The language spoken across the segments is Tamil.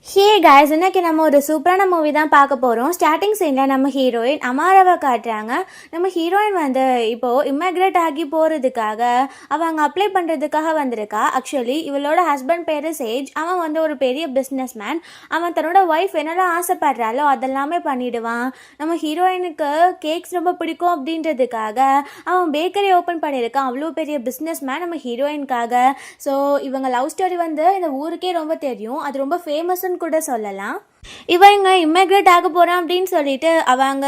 ஹே காய்ஸ், இன்னைக்கு நம்ம ஒரு சூப்பரான மூவி தான் பார்க்க போகிறோம். ஸ்டார்டிங் சீனில் நம்ம ஹீரோயின் அமாராவை காட்டுறாங்க. நம்ம ஹீரோயின் வந்து இப்போது இமிக்ரேட் ஆகி போகிறதுக்காக அவங்க அப்ளை பண்ணுறதுக்காக வந்திருக்கா. ஆக்சுவலி இவளோட ஹஸ்பண்ட் பேர் சேஜ். அவன் வந்து ஒரு பெரிய பிஸ்னஸ் மேன். அவன் தன்னோட ஒய்ஃப் என்னெல்லாம் ஆசைப்படுறாலோ அதெல்லாமே பண்ணிடுவான். நம்ம ஹீரோயினுக்கு கேக்ஸ் ரொம்ப பிடிக்கும் அப்படின்றதுக்காக அவன் பேக்கரி ஓப்பன் பண்ணியிருக்கான். அவ்வளோ பெரிய பிஸ்னஸ் மேன் நம்ம ஹீரோயினுக்காக. ஸோ இவங்க லவ் ஸ்டோரி வந்து இந்த ஊருக்கே ரொம்ப தெரியும். அது ரொம்ப ஃபேமஸ் கூட சொல்லலாம். இவங்க இமிக்ரேட் ஆக போறான் அப்படின்னு சொல்லிட்டு அவங்க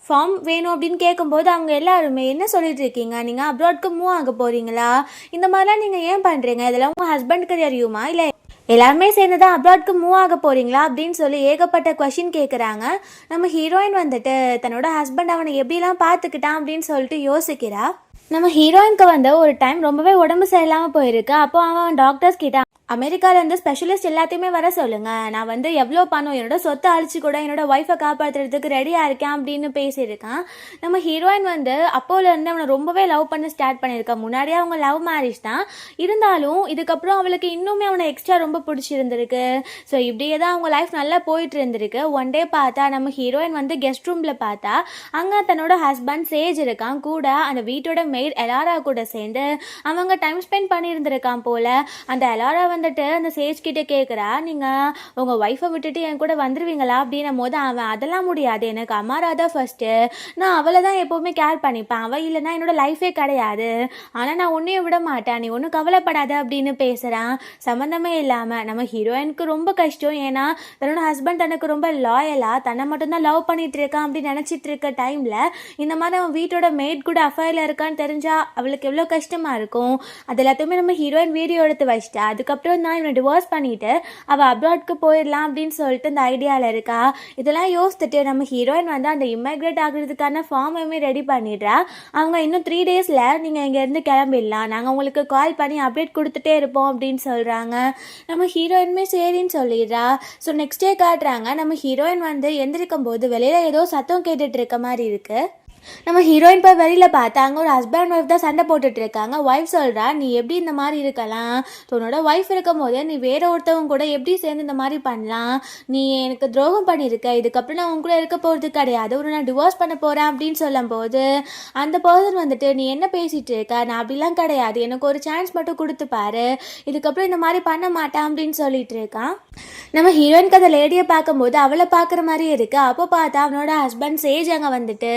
ஃபார்ம் வேணும் அப்படின்னு கேட்கும்போது அவங்க எல்லாருமே என்ன சொல்லிட்டு இருக்கீங்க, நீங்கள் அப்ராட்க்கு மூவ் ஆக போறீங்களா, இந்த மாதிரிலாம் நீங்கள் ஏன் பண்ணுறீங்க, இதெல்லாம் உங்கள் ஹஸ்பண்டுக்கு தெரியுமா, இல்லை எல்லாருமே சேர்ந்து தான் அப்ராட்க்கு மூவ் ஆக போறீங்களா அப்படின்னு சொல்லி ஏகப்பட்ட கொஷின் கேட்குறாங்க. நம்ம ஹீரோயின் வந்துட்டு தன்னோட ஹஸ்பண்ட் அவனை எப்படிலாம் பார்த்துக்கிட்டான் அப்படின்னு சொல்லிட்டு யோசிக்கிறா. நம்ம ஹீரோயினுக்கு வந்து ஒரு டைம் ரொம்பவே உடம்பு சரியில்லாமல் போயிருக்கு. அப்போ அவன் டாக்டர்ஸ் கிட்ட அமெரிக்காவிலேருந்து ஸ்பெஷலிஸ்ட் எல்லாத்தையுமே வர சொல்லுங்கள், நான் வந்து எவ்வளோ பணம் என்னோட சொத்தை அழிச்சு கூட என்னோட ஒய்ஃபை காப்பாற்றுறதுக்கு ரெடியாக இருக்கேன் அப்படின்னு பேசியிருக்கான். நம்ம ஹீரோயின் வந்து அப்போலேருந்து அவனை ரொம்பவே லவ் பண்ண ஸ்டார்ட் பண்ணியிருக்கான். முன்னாடியே அவங்க லவ் மேரேஜ் தான் இருந்தாலும் இதுக்கப்புறம் அவளுக்கு இன்னுமே அவனை எக்ஸ்ட்ரா ரொம்ப பிடிச்சிருந்துருக்கு. ஸோ இப்படியே தான் அவங்க லைஃப் நல்லா போயிட்டு இருந்திருக்கு. ஒன் டே பார்த்தா நம்ம ஹீரோயின் வந்து கெஸ்ட் ரூமில் பார்த்தா அங்கே தன்னோட ஹஸ்பண்ட் சேஜ் இருக்கான். கூட அந்த வீட்டோட மெய்ட் எலாரா கூட சேர்ந்து அவங்க டைம் ஸ்பெண்ட் பண்ணியிருந்திருக்கான் போல. அந்த எலாரா வந்துட்டு அந்த சேஜ் கிட்ட கேட்குறா, நீங்கள் உங்கள் ஒய்ஃபை விட்டுட்டு என் கூட வந்துடுவீங்களா அப்படின்னும் போது அவன் அதெல்லாம் முடியாது, எனக்கு அமாரா தான் ஃபர்ஸ்ட்டு, நான் அவளை தான் எப்போவுமே கேர் பண்ணிப்பேன், அவள் இல்லைன்னா என்னோட லைஃபே கிடையாது, ஆனால் நான் ஒன்றையும் விட மாட்டேன், நீ ஒன்றும் கவலைப்படாத அப்படின்னு பேசுகிறான். சம்மந்தமே இல்லாமல் நம்ம ஹீரோயினுக்கு ரொம்ப கஷ்டம். ஏன்னா தன்னோட ஹஸ்பண்ட் தனக்கு ரொம்ப லாயலாக தன்னை மட்டும்தான் லவ் பண்ணிட்டு இருக்கான் அப்படின்னு நினச்சிட்டு இருக்க டைமில் இந்த மாதிரி அவன் வீட்டோட மேட் கூட அஃபைரில் இருக்கான்னு தெரிஞ்சா அவளுக்கு எவ்வளோ கஷ்டமாக இருக்கும். அது எல்லாத்தையுமே நம்ம ஹீரோயின் வீடியோ எடுத்து வச்சிட்டா. அதுக்கப்புறம் நான் இவனை டிவோர்ஸ் பண்ணிட்டு அவள் அப்ராட்க்கு போயிடலாம் அப்படின்னு சொல்லிட்டு இந்த ஐடியாவில் இருக்கா. இதெல்லாம் யோசிச்சுட்டு நம்ம ஹீரோயின் வந்து அந்த இமிக்ரேட் ஆகுறதுக்கான ஃபார்மையுமே ரெடி பண்ணிடுறா. அவங்க இன்னும் 3 டேஸில் நீங்கள் இங்கேருந்து கிளம்பிடலாம், நாங்கள் உங்களுக்கு கால் பண்ணி அப்டேட் கொடுத்துட்டே இருப்போம் அப்படின்னு சொல்கிறாங்க. நம்ம ஹீரோயினுமே சரின்னு சொல்லிடுறா. ஸோ நெக்ஸ்ட் டே காட்டுறாங்க. நம்ம ஹீரோயின் வந்து எந்திரிக்கும் போது வெளியில் ஏதோ சத்தம் கேட்டுட்டு இருக்க மாதிரி இருக்குது. நம்ம ஹீரோயின் போய் வெளியில் பார்த்தா அங்கே ஒரு ஹஸ்பண்ட் ஒய்ஃப் தான் சண்டை போட்டுட்டு இருக்காங்க. ஒய்ஃப் சொல்கிறா, நீ எப்படி இந்த மாதிரி இருக்கலாம், உன்னோட ஒய்ஃப் இருக்கும் போதே நீ வேற ஒருத்தவங்க கூட எப்படி சேர்ந்து இந்த மாதிரி பண்ணலாம், நீ எனக்கு துரோகம் பண்ணியிருக்க, இதுக்கப்புறம் நான் உங்க கூட இருக்க போகிறது கிடையாது, ஒரு நான் டிவோர்ஸ் பண்ண போகிறேன் அப்படின்னு சொல்லும் போது அந்த பர்சன் வந்துட்டு, நீ என்ன பேசிகிட்டு இருக்க, நான் அப்படிலாம் கிடையாது, எனக்கு ஒரு சான்ஸ் மட்டும் கொடுத்து பாரு, இதுக்கப்புறம் இந்த மாதிரி பண்ண மாட்டேன் அப்படின்னு சொல்லிட்டு இருக்கான். நம்ம ஹீரோயினுக்கு அந்த லேடியை பார்க்கும்போது அவளை பார்க்குற மாதிரி இருக்குது. அப்போ பார்த்தா அவனோட ஹஸ்பண்ட் சேஜ் அங்கே வந்துட்டு,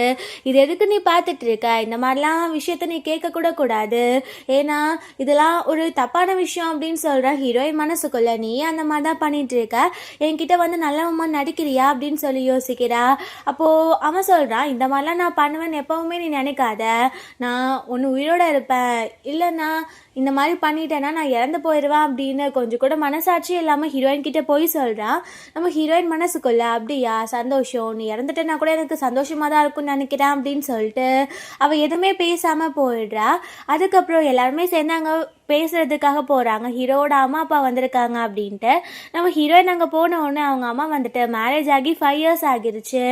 இது எதுக்கு நீ பார்த்துட்டு இருக்க, இந்த மாதிரிலாம் விஷயத்த நீ கேட்கக்கூட கூடாது, ஏன்னா இதெல்லாம் ஒரு தப்பான விஷயம் அப்படின்னு சொல்கிற ஹீரோயின் மனசுக்குள்ள, நீ அந்த மாதிரி தான் பண்ணிட்டு இருக்க, என்கிட்ட வந்து நல்லவமா நடிக்கிறியா அப்படின்னு சொல்லி யோசிக்கிறா. அப்போது அவன் சொல்கிறான், இந்த மாதிரிலாம் நான் பண்ணுவேன்னு எப்போவுமே நீ நினைக்காத, நான் ஒன்று உயிரோட இருப்பேன், இல்லைன்னா இந்த மாதிரி பண்ணிட்டேன்னா நான் இறந்து போயிடுவேன் அப்படின்னு கொஞ்சம் கூட மனசாட்சி இல்லாமல் ஹீரோயின் கிட்டே போய் சொல்கிறான். நம்ம ஹீரோயின் மனசுக்குள்ள, அப்படியா சந்தோஷம், நீ இறந்துட்டேன்னா கூட எனக்கு சந்தோஷமாக தான் இருக்கும்னு நினைக்கிறேன் அப்படின்னு சொல்லிட்டு அவள் எதுவுமே பேசாமல் போயிடுறா. அதுக்கப்புறம் எல்லாருமே சேர்ந்து அங்கே பேசுகிறதுக்காக போகிறாங்க. ஹீரோவோட அம்மா அப்பா வந்திருக்காங்க அப்படின்ட்டு. நம்ம ஹீரோயின் அங்கே போன உடனே அவங்க அம்மா வந்துட்டு, மேரேஜ் ஆகி 5 இயர்ஸ் ஆகிருச்சு,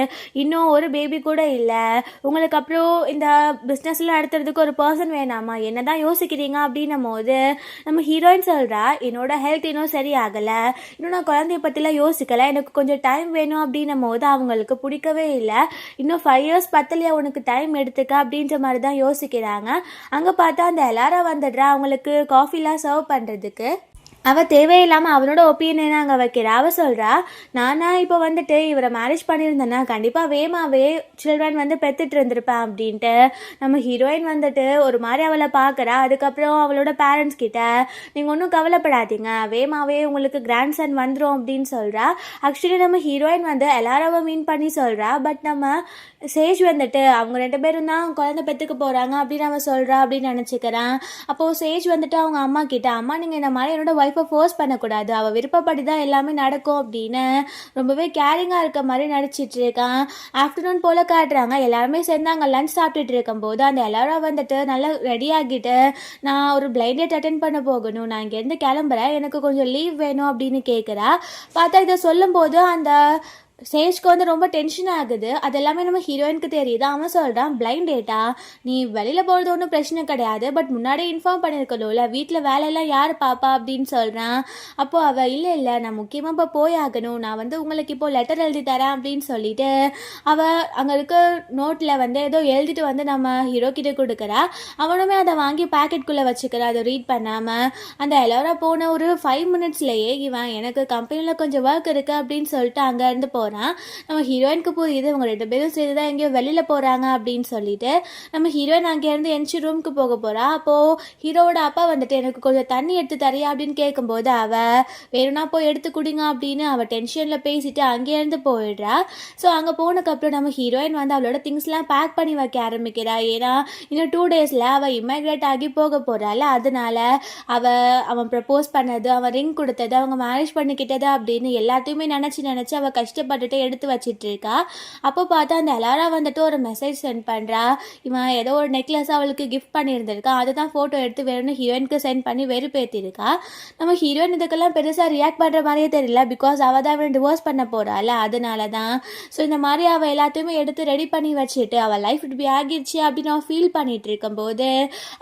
இன்னும் ஒரு பேபி கூட இல்லை, உங்களுக்கு அப்புறம் இந்த பிஸ்னஸில் நடத்துறதுக்கு ஒரு பர்சன் வேணாமா, என்ன தான் யோசிக்கிறீங்க அப்படின்னும் போது நம்ம ஹீரோயின் சொல்கிறா, என்னோட ஹெல்த் இன்னும் சரியாகலை, இன்னும் நான் குழந்தைய பற்றிலாம் யோசிக்கலை, எனக்கு கொஞ்சம் டைம் வேணும் அப்படின்னும் போது அவங்களுக்கு பிடிக்கவே இல்லை. இன்னும் 5 இயர்ஸ் பத்தலையா உனக்கு டைம் எடுத்துக்க அப்படின்ற மாதிரி தான் யோசிக்கிறாங்க. அங்கே பார்த்தா அந்த எல்லாரா வந்துடுறா அவங்களுக்கு காஃபிலாம் சர்வ் பண்ணுறதுக்கு. அவள் தேவையில்லாமல் அவனோட ஒப்பீனியனை அங்கே வைக்கிறா. அவள் சொல்கிறா, நானா இப்போ வந்துட்டு இவரை மேரேஜ் பண்ணியிருந்தேன்னா கண்டிப்பாக வேமாவே சில்ட்ரன் வந்து பெற்றுட்டு இருந்திருப்பேன் அப்படின்ட்டு. நம்ம ஹீரோயின் வந்துட்டு ஒரு மாதிரி அவளை பார்க்குறா. அதுக்கப்புறம் அவளோட பேரண்ட்ஸ் கிட்ட, நீங்கள் ஒன்றும் கவலைப்படாதீங்க, வேமாவே உங்களுக்கு கிராண்ட் சன் வந்துடும் அப்படின்னு சொல்கிறா. ஆக்சுவலி நம்ம ஹீரோயின் வந்து எல்லாராவை மீன் பண்ணி சொல்கிறா. பட் நம்ம சேஜ் வந்துட்டு அவங்க 2 பேரும் தான் குழந்தை பெற்றுக்க போகிறாங்க அப்படின்னு அவன் சொல்கிறா அப்படின்னு நினச்சிக்கிறான். அப்போது சேஜ் வந்துட்டு அவங்க அம்மா கிட்ட, அம்மா நீங்கள் இந்த மாதிரி என்னோட ஒய்ஃபை ஃபோர்ஸ் பண்ணக்கூடாது, அவள் விருப்பப்படி தான் எல்லாமே நடக்கும் அப்படின்னு ரொம்பவே கேரிங்காக இருக்க மாதிரி நடிச்சிட்டு இருக்கான். ஆஃப்டர்நூன் போல் காட்டுறாங்க. எல்லாருமே சேர்ந்து அங்கே லஞ்ச் சாப்பிட்டுட்டு இருக்கும்போது அந்த எல்லாரும் வந்துட்டு நல்லா ரெடி ஆகிட்டு, நான் ஒரு பிளைண்ட் டேட் அட்டென்ட் பண்ண போகணும், நான் இங்கேருந்து கிளம்புறேன், எனக்கு கொஞ்சம் லீவ் வேணும் அப்படின்னு கேட்குறா. பார்த்தா இதை சொல்லும்போது அந்த சேஷ்க்கு வந்து ரொம்ப டென்ஷன் ஆகுது. அது எல்லாமே நம்ம ஹீரோயினுக்கு தெரியுது. அவன் சொல்கிறான், பிளைண்ட் டேட்டா நீ வெளியில் போகிறது ஒன்றும் பிரச்சனை கிடையாது, பட் முன்னாடியே இன்ஃபார்ம் பண்ணியிருக்கணும்ல, வீட்டில் வேலையெல்லாம் யார் பாப்பா அப்படின்னு சொல்கிறான். அப்போது அவள் இல்லை நான் முக்கியமாக இப்போ போய் ஆகணும், நான் வந்து உங்களுக்கு இப்போது லெட்டர் எழுதி தரேன் அப்படின்னு சொல்லிட்டு அவள் அங்கே இருக்க நோட்டில் வந்து ஏதோ எழுதிட்டு வந்து நம்ம ஹீரோ கிட்டே கொடுக்குறா. அவனுமே அதை வாங்கி பேக்கெட்குள்ளே வச்சுக்கிறா, அதை ரீட் பண்ணாமல். அந்த எல்லோரா போன ஒரு 5 மினிட்ஸ்லேயே இவன் எனக்கு கம்பெனியில் கொஞ்சம் ஒர்க் இருக்குது அப்படின்னு சொல்லிட்டு அங்கேருந்து போகிறான். நம்ம ஹீரோயினுக்கு புரியுது இவங்க 2 பேரும் சேர்ந்து தான் எங்கேயோ வெளியில் போகிறாங்க அப்படின்னு சொல்லிட்டு நம்ம ஹீரோயின் அங்கேருந்து எந்திச்சு ரூமுக்கு போக போகிறா. அப்போது ஹீரோவோட அப்பா வந்துட்டு எனக்கு கொஞ்சம் தண்ணி எடுத்து தரியா அப்படின்னு கேட்கும்போது அவள் வேணும்னா போய் எடுத்து குடிங்க அப்படின்னு அவள் டென்ஷனில் பேசிட்டு அங்கேருந்து போயிடுறா. ஸோ அங்கே போனதுக்கப்புறம் நம்ம ஹீரோயின் வந்து அவளோட திங்ஸ்லாம் பேக் பண்ணி வைக்க ஆரம்பிக்கிறா. ஏன்னா இன்னும் 2 டேஸில் அவள் இமிக்ரேட் ஆகி போக போகிறாள். அதனால அவன் ப்ரப்போஸ் பண்ணது, அவன் ரிங் கொடுத்தது, அவங்க மேரேஜ் பண்ணிக்கிட்டது அப்படின்னு எல்லாத்தையுமே நினச்சி அவள் கஷ்டப்பட்டுட்டு எடுத்து வச்சிட்டு இருக்கா. அப்போ பார்த்தா அந்த எல்லாரா வந்துட்டு ஒரு மெசேஜ் சென்ட் பண்ணுறா. இவன் ஏதோ ஒரு நெக்லஸ் அவளுக்கு கிஃப்ட் பண்ணியிருந்திருக்கா, அதுதான் ஃபோட்டோ எடுத்து வேணும்னு ஹீரோயினுக்கு சென்ட் பண்ணி வெறுப்பேற்றிருக்கா. நம்ம ஹீரோயின் இதுக்கெல்லாம் பெருசாக ரியாக்ட் பண்ணுற மாதிரியே தெரியல, பிகாஸ் அவள் தான் அவன் டிவோர்ஸ் பண்ண போகிறாள், அதனால தான். ஸோ இந்த மாதிரி அவள் எல்லாத்தையுமே எடுத்து ரெடி பண்ணி வச்சுட்டு அவள் லைஃப் இப்படி ஆகிடுச்சு அப்படின்னு அவள் ஃபீல் பண்ணிட்டு இருக்கும்போது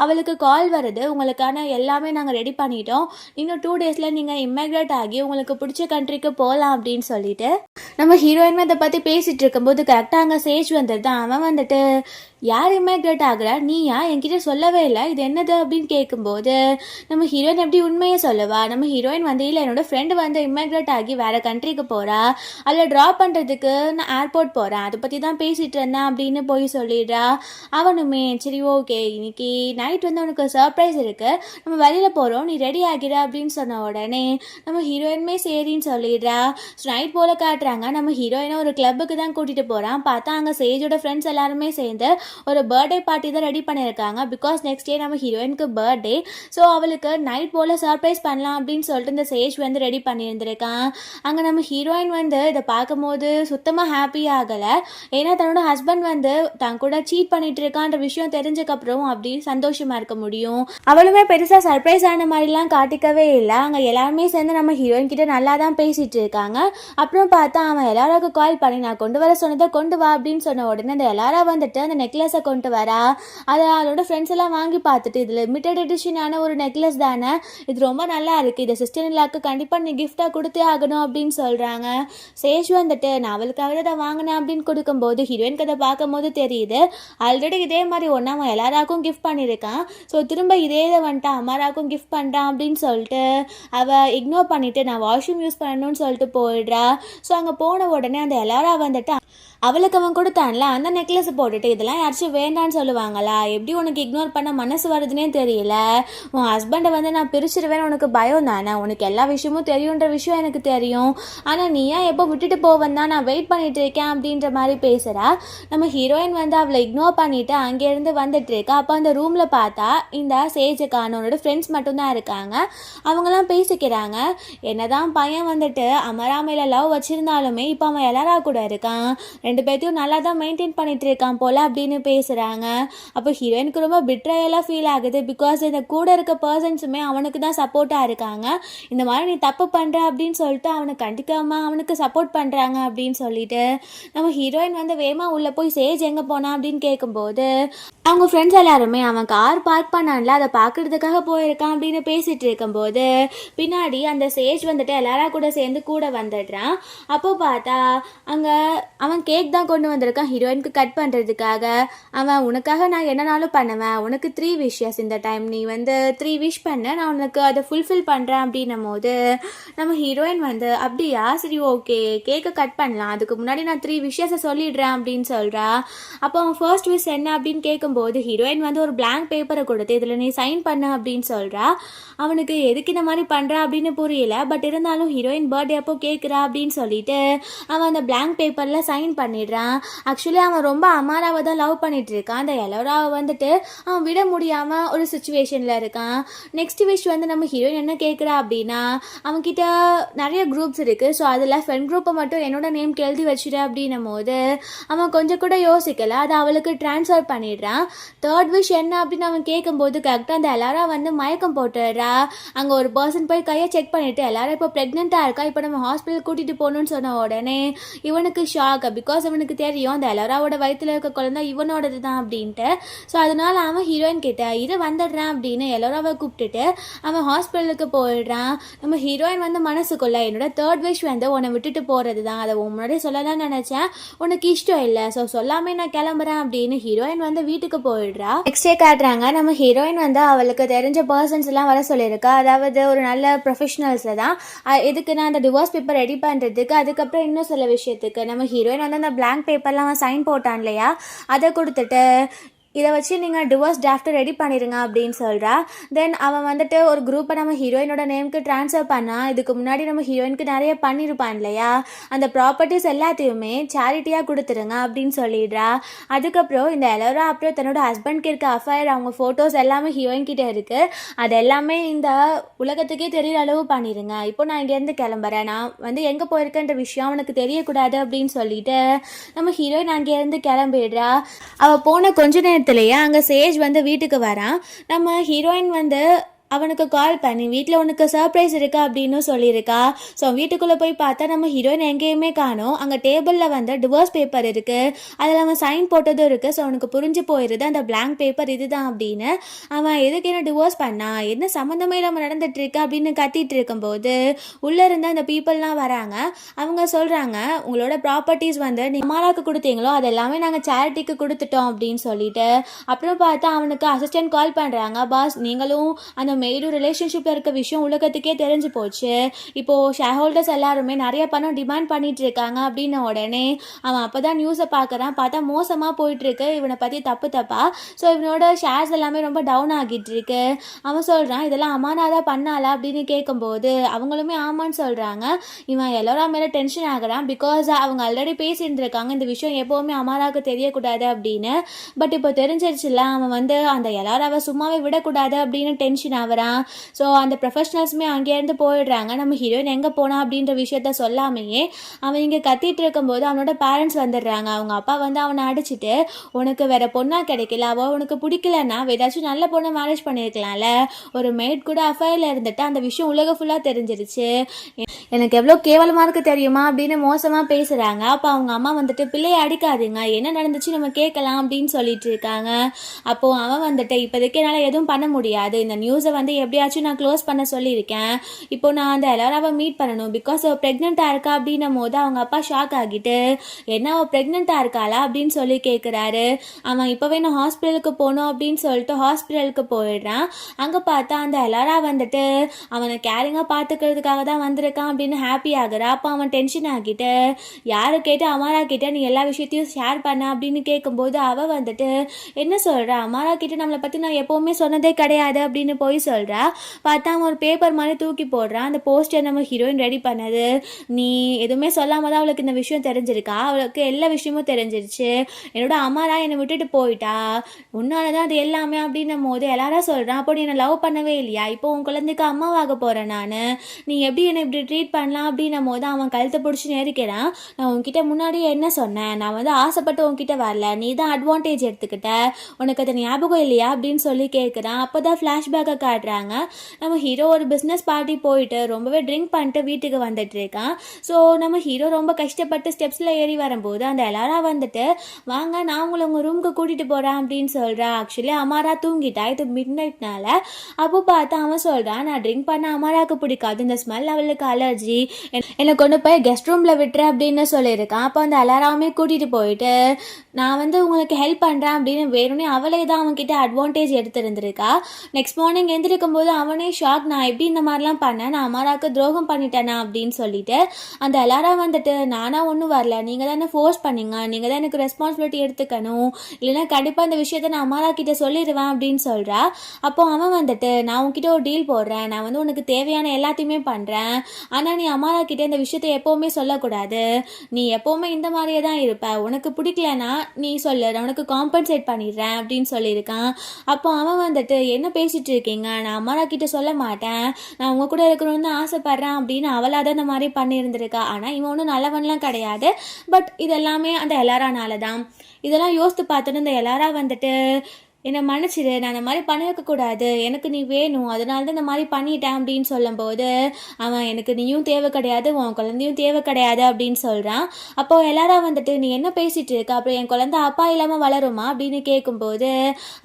அவளுக்கு கால் வருது. உங்களுக்கான எல்லாமே நாங்கள் ரெடி பண்ணிட்டோம், இன்னும் 2 டேஸில் நீங்கள் இமிக்ரேட் ஆகி உங்களுக்கு பிடிச்ச கண்ட்ரிக்கு போகலாம் அப்படின்னு சொல்லிட்டு நம்ம ஹீரோயின்மே அதை பற்றி பேசிகிட்டு இருக்கும்போது கரெக்டாக அங்கே சேஜ் வந்துட்டு அவன் வந்துட்டு யார் இமிக்ரேட் ஆகுறா, நீயா, என்கிட்ட சொல்லவே இல்லை, இது என்னது அப்படின்னு கேட்கும்போது நம்ம ஹீரோயின் எப்படி உண்மையை சொல்லவா. நம்ம ஹீரோயின் வந்து இல்லை என்னோட ஃப்ரெண்டு வந்து இமிக்ரேட் ஆகி வேறு கண்ட்ரிக்கு போகிறா, அதில் ட்ராப் பண்ணுறதுக்கு நான் ஏர்போர்ட் போகிறேன், அதை பற்றி தான் பேசிகிட்டு இருந்தேன் அப்படின்னு போய் சொல்லிடுறா. அவனுமே சரி ஓகே இன்னைக்கு நைட் வந்து உனக்கு சர்ப்ரைஸ் இருக்குது, நம்ம வெளியில் போகிறோம், நீ ரெடி ஆகிற அப்படின்னு சொன்ன உடனே நம்ம ஹீரோயினுமே சரின்னு சொல்லிடுறா. ஸோ நைட் போல் காட்டுறாங்க. நம்ம ஹீரோயினை ஒரு கிளப்புக்கு தான் கூட்டிகிட்டு போகிறான். பார்த்தா அங்கே சேஜோட ஃப்ரெண்ட்ஸ் எல்லாருமே சேர்ந்து ஒரு பர்த்டே பார்ட்டி தான் ரெடி பண்ணியிருக்காங்க. பிகாஸ் நெக்ஸ்ட் டே நம்ம ஹீரோயினுக்கு பர்த்டே. ஸோ அவளுக்கு நைட் போல் சர்ப்ரைஸ் பண்ணலாம் அப்படின்னு சொல்லிட்டு இந்த சேஜ் வந்து ரெடி பண்ணியிருந்திருக்கான். அங்கே நம்ம ஹீரோயின் வந்து இதை பார்க்கும்போது சுத்தமாக ஹாப்பி ஆகலை. ஏன்னா தன்னோட ஹஸ்பண்ட் வந்து தான் கூட சீட் பண்ணிட்டு இருக்கான்ற விஷயம் தெரிஞ்சக்கப்புறம் அப்படி சந்தோஷமாக இருக்க முடியும். அவளுமே பெருசாக சர்ப்ரைஸ் ஆன மாதிரிலாம் காட்டிக்கவே இல்லை. அங்கே எல்லாருமே சேர்ந்து நம்ம ஹீரோயின் கிட்ட நல்லா தான் பேசிகிட்டு இருக்காங்க. அப்புறம் பார்த்தா அவன் எல்லாருக்கும் கால் பண்ணி நான் கொண்டு வர சொன்னதை கொண்டு வா அப்படின்னு சொன்ன உடனே அந்த எல்லாரும் வந்துட்டு அந்த நெக்லஸை கொண்டு வரா. அதை அவளோட ஃப்ரெண்ட்ஸ் எல்லாம் வாங்கி பார்த்துட்டு இது லிமிடெட் எடிஷனான ஒரு நெக்லஸ் தானே, இது ரொம்ப நல்லா இருக்குது, இதை சிஸ்டர் இல்லாக்கு கண்டிப்பாக நீ கிஃப்டாக கொடுத்தே ஆகணும் அப்படின்னு சொல்கிறாங்க. சேஷ் வந்துட்டு நான் அவளுக்காக தான் வாங்கினேன் அப்படின்னு கொடுக்கும்போது ஹீரோயினுக்கு அதை பார்க்கும்போது தெரியுது ஆல்ரெடி இதே மாதிரி ஒன்று அவன் எல்லாராக்கும் கிஃப்ட் பண்ணியிருக்கான். ஸோ திரும்ப இதே இதை வந்துட்டு அம்மாராக்கும் கிஃப்ட் பண்ணுறான் அப்படின்னு சொல்லிட்டு அவள் இக்னோர் பண்ணிவிட்டு நான் வாஷ்ரூம் யூஸ் பண்ணணும்னு சொல்லிட்டு போயிடுறா. ஸோ அங்கே போன உடனே அந்த எல்லாரும் வந்துட்டு அவளுக்கு அவன் கொடுத்தான்ல அந்த நெக்லஸ் போட்டுட்டு இதெல்லாம் யாராச்சும் வேண்டான்னு சொல்லுவாங்களா, எப்படி உனக்கு இக்னோர் பண்ண மனசு வருதுன்னே தெரியல, உன் ஹஸ்பண்டை வந்து நான் பிரிச்சிருவேன்னு உனக்கு பயம் தானே, உனக்கு எல்லா விஷயமும் தெரியுன்ற விஷயம் எனக்கு தெரியும், ஆனால் நீ ஏன் எப்போ விட்டுட்டு போவன் தான் நான் வெயிட் பண்ணிட்டு இருக்கேன் அப்படின்ற மாதிரி பேசுகிறா. நம்ம ஹீரோயின் வந்து அவளை இக்னோர் பண்ணிட்டு அங்கேருந்து வந்துட்டு இருக்கா. அப்போ அந்த ரூமில் பார்த்தா இந்த சேஜுக்கானோட ஃப்ரெண்ட்ஸ் மட்டும்தான் இருக்காங்க. அவங்களாம் பேசிக்கிறாங்க. என்னதான் பையன் வந்துட்டு அமராமையில் லவ் வச்சிருந்தாலுமே இப்போ அவன் எல்லாரா கூட இருக்கான், 2 பேர்த்தையும் நல்லா தான் மெயின்டைன் பண்ணிட்டு இருக்கான் போல அப்படின்னு பேசுகிறாங்க. அப்போ ஹீரோயினுக்கு ரொம்ப பிட்ரையலாக ஃபீல் ஆகுது. பிகாஸ் இந்த கூட இருக்க பர்சன்ஸுமே அவனுக்கு தான் சப்போர்ட்டாக இருக்காங்க. இந்த மாதிரி நீ தப்பு பண்ணுற அப்படின்னு சொல்லிட்டு அவனை கண்டிக்காமல் அவனுக்கு சப்போர்ட் பண்ணுறாங்க அப்படின்னு சொல்லிட்டு நம்ம ஹீரோயின் வந்து வேமா உள்ளே போய் சேஜ் எங்கே போனான் அப்படின்னு கேட்கும்போது அவங்க ஃப்ரெண்ட்ஸ் எல்லாருமே அவன் கார் பார்க் பண்ணான்ல அதை பார்க்குறதுக்காக போயிருக்கான் அப்படின்னு பேசிகிட்டு இருக்கும்போது பின்னாடி அந்த சேஜ் வந்துட்டு எல்லாரா கூட சேர்ந்து கூட வந்துடுறான். அப்போ பார்த்தா அங்கே அவன் கேக் தான் கொண்டு வந்திருக்கான் ஹீரோயினுக்கு கட் பண்ணுறதுக்காக. அவன் உனக்காக நான் என்னனாலும் பண்ணுவேன், உனக்கு 3 விஷஸ் இந்த டைம், நீ வந்து 3 விஷ் பண்ண, நான் உனக்கு அதை ஃபுல்ஃபில் பண்ணுறேன் அப்படின்னும் போது நம்ம ஹீரோயின் வந்து அப்படியா சரி ஓகே கேக்கை கட் பண்ணலாம், அதுக்கு முன்னாடி நான் 3 விஷயத்தை சொல்லிடுறேன் அப்படின்னு சொல்கிறா. அப்போ அவன் ஃபர்ஸ்ட் விஷ் என்ன அப்படின்னு கேட்கும்போது ஹீரோயின் வந்து ஒரு பிளாங்க் பேப்பரை கொடுத்து இதில் நீ சைன் பண்ண அப்படின்னு சொல்கிறா. அவனுக்கு எதுக்கு இந்த மாதிரி பண்ணுறா அப்படின்னு புரியல. பட் இருந்தாலும் ஹீரோயின் பர்த்டே அப்போ கேட்குறா அப்படின்னு சொல்லிட்டு அவன் அந்த பிளாங்க் பேப்பரில் சைன் சைன் பண்ணிடுறான். ஆக்சுவலி அவன் ரொம்ப அமாராவை தான் லவ் பண்ணிட்டு இருக்கான். அந்த எலோராவை வந்துட்டு அவன் விட முடியாமல் ஒரு சுச்சுவேஷனில் இருக்கான். நெக்ஸ்ட் விஷ் வந்து நம்ம ஹீரோயின் என்ன கேட்குறா அப்படின்னா, அவன்கிட்ட நிறைய குரூப்ஸ் இருக்குது, ஸோ அதில் ஃப்ரெண்ட் குரூப்பை மட்டும் என்னோட நேம்க்கு எழுதி வச்சுட்டு அப்படின்னும் போது அவன் கொஞ்சம் கூட யோசிக்கலை, அதை அவளுக்கு ட்ரான்ஸ்ஃபர் பண்ணிடுறான். தேர்ட் விஷ் என்ன அப்படின்னு அவன் கேட்கும்போது கரெக்டாக அந்த எல்லாரும் வந்து மயக்கம் போட்டுடுறா. அங்கே ஒரு பர்சன் போய் கையை செக் பண்ணிவிட்டு எல்லாரும் இப்போ ப்ரெக்னெண்ட்டாக இருக்கா, இப்போ நம்ம ஹாஸ்பிட்டல் கூட்டிகிட்டு போகணுன்னு சொன்ன உடனே இவனுக்கு ஷாக். பிகாஸ் அவனுக்கு தெரியும் அந்த எல்லாரோட வயிற்றில் இருக்க குழந்தை இவனோடது தான் அப்படின்ட்டு. ஸோ அதனால் அவன் ஹீரோயின் கிட்ட இது வந்துடுறான் அப்படின்னு எல்லாராவை கூப்பிட்டுட்டு அவன் ஹாஸ்பிட்டலுக்கு போயிடுறான். நம்ம ஹீரோயின் வந்து மனசுக்குள்ள என்னோட தேர்ட் விஷ் வந்து உன்னை விட்டுட்டு போகிறது தான், அதை முன்னாடி சொல்லலாம்னு நினச்சேன், உனக்கு இஷ்டம் இல்லை, ஸோ சொல்லாமல் நான் கிளம்புறேன் அப்படின்னு ஹீரோயின் வந்து வீட்டுக்கு போயிடுறா. நெக்ஸ்ட் டே காட்டுறாங்க, நம்ம ஹீரோயின் வந்து அவளுக்கு தெரிஞ்ச பர்சன்ஸ் எல்லாம் வர சொல்லியிருக்கா. அதாவது ஒரு நல்ல ப்ரொஃபஷனல்ஸில் தான். எதுக்குன்னா அந்த டிவோர்ஸ் பேப்பர் ரெடி பண்ணுறதுக்கு, அதுக்கப்புறம் இன்னும் சில விஷயத்துக்கு. நம்ம ஹீரோயின் வந்து அந்த பிளாங்க் பேப்பர்லாம் அவன் சைன் போட்டான் இல்லையா, அதை கொடுத்துட்டு இதை வச்சு நீங்கள் டிவோர்ஸ் டிராஃப்ட் ரெடி பண்ணிடுங்க அப்படின்னு சொல்கிறா. தென் அவன் வந்துட்டு ஒரு குரூப்பை நம்ம ஹீரோயினோட நேமுக்கு ட்ரான்ஸ்ஃபர் பண்ணால், இதுக்கு முன்னாடி நம்ம ஹீரோயினுக்கு நிறைய பண்ணியிருப்பான் இல்லையா, அந்த ப்ராப்பர்ட்டிஸ் எல்லாத்தையுமே சேரிட்டியாக கொடுத்துருங்க அப்படின்னு சொல்லிடுறா. அதுக்கப்புறம் இந்த எலோரா அப்புறம் தன்னோட ஹஸ்பண்ட்க்கு இருக்க அஃபயர் அவங்க ஃபோட்டோஸ் எல்லாமே ஹீரோயின் கிட்டே இருக்குது, அது எல்லாமே இந்த உலகத்துக்கே தெரிகிற அளவு பண்ணிடுங்க, இப்போ நான் இங்கேருந்து கிளம்புறேன், நான் வந்து எங்கே போயிருக்கேன்ற விஷயம் அவனுக்கு தெரியக்கூடாது அப்படின்னு சொல்லிட்டு நம்ம ஹீரோயின் அங்கேருந்து கிளம்பிடுறா. அவள் போன கொஞ்ச நேரத்துலேயே அங்கே சேஜ் வந்து வீட்டுக்கு வரான். நம்ம ஹீரோயின் வந்து அவனுக்கு கால் பண்ணி வீட்டில் உனக்கு சர்ப்ரைஸ் இருக்கா அப்படின்னு சொல்லியிருக்கா. ஸோ வீட்டுக்குள்ளே போய் பார்த்தா நம்ம ஹீரோயின் எங்கேயுமே காணோம். அங்கே டேபிளில் வந்து டிவோர்ஸ் பேப்பர் இருக்குது, அதில் அவன் சைன் போட்டதும் இருக்குது. ஸோ அவனுக்கு புரிஞ்சு போயிடுது அந்த பிளாங்க் பேப்பர் இதுதான் அப்படின்னு. அவன் எதுக்கு என்ன டிவோர்ஸ் பண்ணா, என்ன சம்மந்தமே இல்லாமல் நடந்துட்டுருக்கு அப்படின்னு கத்திட்டு இருக்கும்போது உள்ளே இருந்த அந்த பீப்புளெலாம் வராங்க. அவங்க சொல்கிறாங்க, உங்களோட ப்ராப்பர்ட்டிஸ் வந்து நீங்கள் அம்மாவுக்கு கொடுத்தீங்களோ அது எல்லாமே நாங்கள் சேரிட்டிக்கு கொடுத்துட்டோம் அப்படின்னு சொல்லிட்டு. அப்புறம் பார்த்தா அவனுக்கு அசிஸ்டன்ட் கால் பண்ணுறாங்க, பாஸ் நீங்களும் அந்த மெய்டும் ரிலேஷன்ஷிப்பில் இருக்க விஷயம் உலகத்துக்கே தெரிஞ்சு போச்சு, இப்போது ஷேர் ஹோல்டர்ஸ் எல்லாருமே நிறைய பணம் டிமாண்ட் பண்ணிட்டு இருக்காங்க அப்படின்ன உடனே அவன் அப்போ தான் நியூஸை பார்க்குறான். பார்த்தா மோசமாக போயிட்டுருக்கு இவனை பற்றி தப்பா. ஸோ இவனோட ஷேர்ஸ் எல்லாமே ரொம்ப டவுன் ஆகிட்டு இருக்கு. அவன் சொல்கிறான், இதெல்லாம் அம்மானாதான் பண்ணாலா அப்படின்னு கேட்கும்போது அவங்களுமே ஆமான்னு சொல்கிறாங்க. இவன் எல்லோரா மேலே டென்ஷன் ஆகுறான். பிகாஸ் அவங்க ஆல்ரெடி பேசியிருந்துருக்காங்க இந்த விஷயம் எப்போவுமே அம்மாராவுக்கு தெரியக்கூடாது அப்படின்னு. பட் இப்போ தெரிஞ்சிருச்சுல, அவன் வந்து அந்த எல்லாராவை சும்மாவே விடக்கூடாது அப்படின்னு டென்ஷன் ஆகுறான். ஸோ அந்த ப்ரொஃபஷனல்ஸுமே அங்கேருந்து போயிடுறாங்க. நம்ம ஹீரோயின் எங்கே போனா அப்படின்ற விஷயத்த சொல்லாமையே அவன் இங்கே கத்திட்டு இருக்கும்போது அவனோட பேரண்ட்ஸ் வந்துடுறாங்க. அவங்க அப்பா வந்து அவனை அடிச்சுட்டு, உனக்கு வேற பொண்ணா கிடைக்கல, அவள் உனக்கு பிடிக்கலன்னா ஏதாச்சும் நல்ல பொண்ணை மேரேஜ் பண்ணியிருக்கலாம்ல, ஒரு மெய்ட் கூட அஃபைரில் இருந்துட்டு அந்த விஷயம் உலகம் ஃபுல்லாக தெரிஞ்சிருச்சு, எனக்கு எவ்வளோ கேவலமாக இருக்குது தெரியுமா அப்படின்னு மோசமாக பேசுகிறாங்க. அப்போ அவங்க அம்மா வந்துட்டு, பிள்ளையை அடிக்காதீங்க, என்ன நடந்துச்சு நம்ம கேட்கலாம் அப்படின்னு சொல்லிட்டு இருக்காங்க. அப்போது அவன் வந்துட்டு, இப்போதைக்கு என்னால் எதுவும் பண்ண முடியாது, இந்த நியூஸை வந்து எப்படியாச்சும் நான் க்ளோஸ் பண்ண சொல்லியிருக்கேன், இப்போ நான் அந்த எல்லாராவை மீட் பண்ணணும், பிகாஸ் அவள் ப்ரெக்னெண்ட்டாக இருக்கா அப்படின்னும் போது அவங்க அப்பா ஷாக் ஆகிட்டு, என்ன அவள் ப்ரெக்னெண்ட்டாக இருக்காளா அப்படின்னு சொல்லி கேட்குறாரு. அவன் இப்போவே நான் ஹாஸ்பிட்டலுக்கு போகணும் அப்படின்னு சொல்லிட்டு ஹாஸ்பிட்டலுக்கு போயிடுறான். அங்கே பார்த்தா அந்த எல்லாரா வந்துட்டு அவனை கேரிங்காக பார்த்துக்கிறதுக்காக தான் வந்திருக்கான் அப்படின்னு ஹாப்பி ஆகுறா. அப்போ அவன் டென்ஷன் ஆகிட்டு, யாரை கேட்டு அமாரா கிட்ட நீ எல்லா விஷயத்தையும் ஷேர் பண்ண அப்படின்னு கேட்கும்போது அவள் வந்துட்டு, என்ன சொல்கிறா, அமாரா கிட்ட நம்மளை பற்றி நான் எப்போவுமே சொன்னதே கிடையாது அப்படின்னு போய் சொல்கிறா. பார்த்தா அவன் ஒரு பேப்பர் மாதிரி தூக்கி போடுறான். அந்த போஸ்டர் நம்ம ஹீரோயின் ரெடி பண்ணது, நீ எதுவுமே சொல்லாமல் தான் அவளுக்கு இந்த விஷயம் தெரிஞ்சிருக்கா, அவளுக்கு எல்லா விஷயமும் தெரிஞ்சிருச்சு, என்னோட அம்மாரா என்னை விட்டுட்டு போயிட்டா, உன்னால தான் அது எல்லாமே அப்படின்னும் போது எல்லாரும் சொல்கிறான், அப்போ நீ என்னை லவ் பண்ணவே இல்லையா, இப்போ உன் குழந்தைக்கு அம்மாவாக போகிறேன் நான், நீ எப்படி என்னை இப்படி ட்ரீட் பண்ணலாம் அப்படின்னும் போது அவன் கழுத்தை பிடிச்சி நெருக்கிறான். நான் உன்கிட்ட முன்னாடியே என்ன சொன்னேன், நான் வந்து ஆசைப்பட்டு உன்கிட்ட வரல, நீ தான் அட்வான்டேஜ் எடுத்துக்கிட்ட, உனக்கு அது ஞாபகம் இல்லையா அப்படின்னு சொல்லி கேட்குறான். அப்போ தான் ஃப்ளாஷ்பேக்கை காட்டுறாங்க. நம்ம ஹீரோ ஒரு பிஸ்னஸ் பார்ட்டி போயிட்டு ரொம்பவே ட்ரிங்க் பண்ணிட்டு வீட்டுக்கு வந்துட்டு இருக்கான். ஸோ நம்ம ஹீரோ ரொம்ப கஷ்டப்பட்டு ஸ்டெப்ஸில் ஏறி வரும்போது அந்த எல்லாரும் வந்துட்டு, வாங்க நான் உங்களை உங்கள் ரூமுக்கு கூட்டிகிட்டு போகிறேன் அப்படின்னு சொல்கிறா. ஆக்சுவலி அமாரா தூங்கிட்டா, இது மிட் நைட்னால. அப்போ பார்த்தா அவன் சொல்கிறான், நான் ட்ரிங்க் பண்ண அமாராவுக்கு பிடிக்காது, இந்த ஸ்மெல் அவளுக்கு அலர்ஜி, என்னை கொண்டு போய் கெஸ்ட் ரூமில் விட்டுரு அப்படின்னு சொல்லியிருக்கான். அப்போ அந்த எல்லாராமே கூட்டிகிட்டு போயிட்டு, நான் வந்து உங்களுக்கு ஹெல்ப் பண்ணுறேன் அப்படின்னு வேணும்னே அவளே தான் அவன்கிட்ட அட்வான்டேஜ் எடுத்துருந்துருக்கா. நெக்ஸ்ட் மார்னிங் எந்திரிக்கும் போது அவனே ஷாக், நான் எப்படி இந்த மாதிரிலாம் பண்ணேன், நான் அமாராவுக்கு துரோகம் பண்ணிட்டேனா அப்படின்னு சொல்லிட்டு. அந்த எல்லாரும் வந்துட்டு, நானா ஒன்றும் வரல, நீங்கள் தான் என்ன ஃபோர்ஸ் பண்ணீங்க, நீங்கள் தான் எனக்கு ரெஸ்பான்சிபிலிட்டி எடுத்துக்கணும், இல்லைன்னா கண்டிப்பாக இந்த விஷயத்த நான் அமாரா கிட்ட சொல்லிடுவேன் அப்படின்னு சொல்கிறா. அப்போ அவன் வந்துட்டு, நான் உன்கிட்ட ஒரு டீல் போடுறேன், நான் வந்து உனக்கு தேவையான எல்லாத்தையுமே பண்ணுறேன், ஆனால் நீ அமாரா கிட்டே இந்த விஷயத்தை எப்போவுமே சொல்லக்கூடாது, நீ எப்போவுமே இந்த மாதிரியே தான் இருப்ப, உனக்கு பிடிக்கலனா நீ சொல்லு, நான் உனக்கு காம்பன்சேட் பண்ணிடுறேன் அப்படின்னு சொல்லியிருக்கான். அப்போ அவன் வந்துட்டு என்ன பேசிகிட்டு இருக்கீங்க, நான் அமாரா கிட்டே சொல்ல மாட்டேன், நான் உங்கள் கூட இருக்கணும்னு தான் ஆசைப்பட்றேன் அப்படின்னு அவளாக தான் இந்த மாதிரி பண்ணியிருந்திருக்கா. ஆனால் இவன் ஒன்றும் நல்லவன்லாம் கிடையாது. பட் இதெல்லாமே அந்த எலாரானால தான். இதெல்லாம் யோசித்து பார்த்துட்டு இந்த எலாரா வந்துட்டு என்னை மன்னிச்சிடு, நான் இந்த மாதிரி பண்ண வைக்கக்கூடாது, எனக்கு நீ வேணும், அதனால தான் இந்த மாதிரி பண்ணிட்டேன் அப்படின்னு சொல்லும்போது அவன் எனக்கு நீயும் தேவை கிடையாது, உன் குழந்தையும் தேவை கிடையாது அப்படின்னு சொல்கிறான். அப்போது எல்லாரும் வந்துட்டு நீ என்ன பேசிகிட்டு இருக்க, அப்புறம் என் குழந்தை அப்பா இல்லாமல் வளருமா அப்படின்னு கேட்கும்போது